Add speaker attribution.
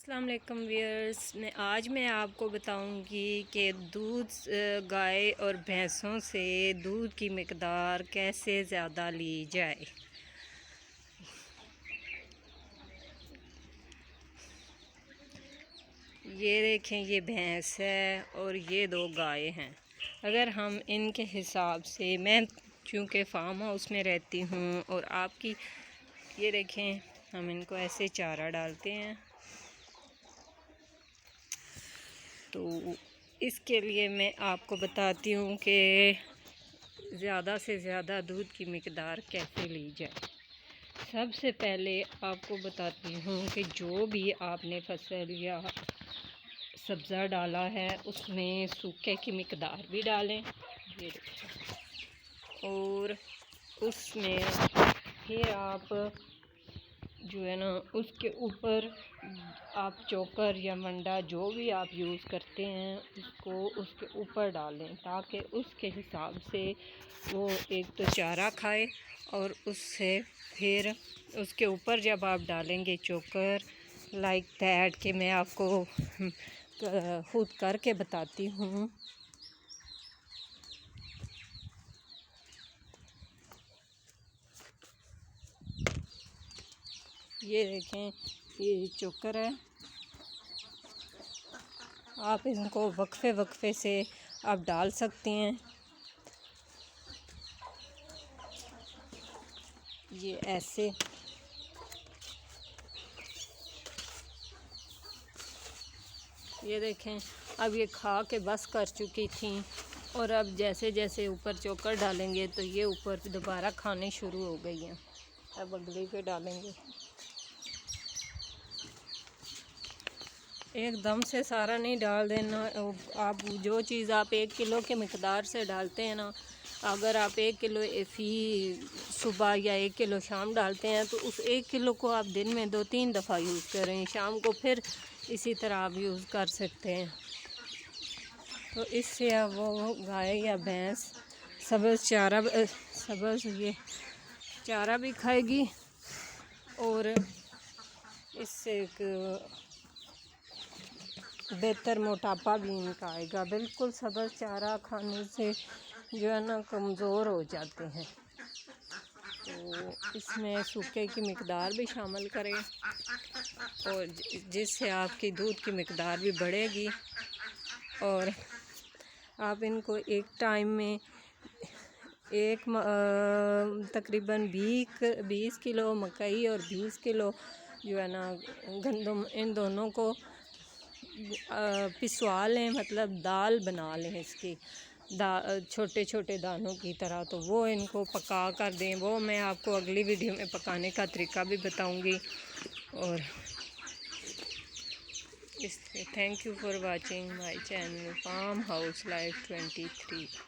Speaker 1: अस्सलाम वालेकुम व्यूअर्स, मैं आपको बताऊंगी कि दूध गाय और भैंसों से दूध की मिकदार कैसे ज़्यादा ली जाए। ये देखें, ये भैंस है और ये दो गाय हैं। अगर हम इनके हिसाब से, मैं चूँकि फार्म हाउस में रहती हूँ और आपकी, ये देखें, हम इनको ऐसे चारा डालते हैं तो इसके लिए मैं आपको बताती हूँ कि ज़्यादा से ज़्यादा दूध की मिकदार कैसे ली जाए। सबसे पहले आपको बताती हूँ कि जो भी आपने फसल या सब्ज़ा डाला है उसमें सूखे की मिकदार भी डालें, ये और उसमें फिर आप जो है ना उसके ऊपर आप चोकर या मंडा जो भी आप यूज़ करते हैं उसको उसके ऊपर डालें ताकि उसके हिसाब से वो एक तो चारा खाए और उससे फिर उसके ऊपर जब आप डालेंगे चोकर लाइक दैट कि मैं आपको खुद करके बताती हूँ। ये देखें, ये चोकर है, आप इनको वक्फे से आप डाल सकते हैं। ये ऐसे ये देखें, अब ये खा के बस कर चुकी थी और अब जैसे जैसे ऊपर चोकर डालेंगे तो ये ऊपर दोबारा खाने शुरू हो गई हैं। अब अगली पे डालेंगे। एकदम से सारा नहीं डाल देना। आप जो चीज़ आप 1 किलो के मिकदार से डालते हैं ना, अगर आप 1 किलो फी सुबह या 1 किलो शाम डालते हैं तो उस 1 किलो को आप दिन में 2-3 दफ़ा यूज़ करें, शाम को फिर इसी तरह आप यूज़ कर सकते हैं। तो इससे अब वो गाय या भैंस सब्ज़ ये चारा भी खाएगी और इससे एक बेहतर मोटापा भी इनका आएगा। बिल्कुल सब्ज़ चारा खाने से जो है ना कमज़ोर हो जाते हैं, तो इसमें सूखे की मिकदार भी शामिल करें और जिससे आपकी दूध की मिकदार भी बढ़ेगी और आप इनको एक टाइम में तकरीबन 20 किलो मकई और 20 किलो जो है ना गंदम, इन दोनों को पिसवा लें, मतलब दाल बना लें इसकी, छोटे छोटे दानों की तरह। तो वो इनको पका कर दें, वो मैं आपको अगली वीडियो में पकाने का तरीका भी बताऊंगी। और इसलिए thank you for watching my channel farm house life 23।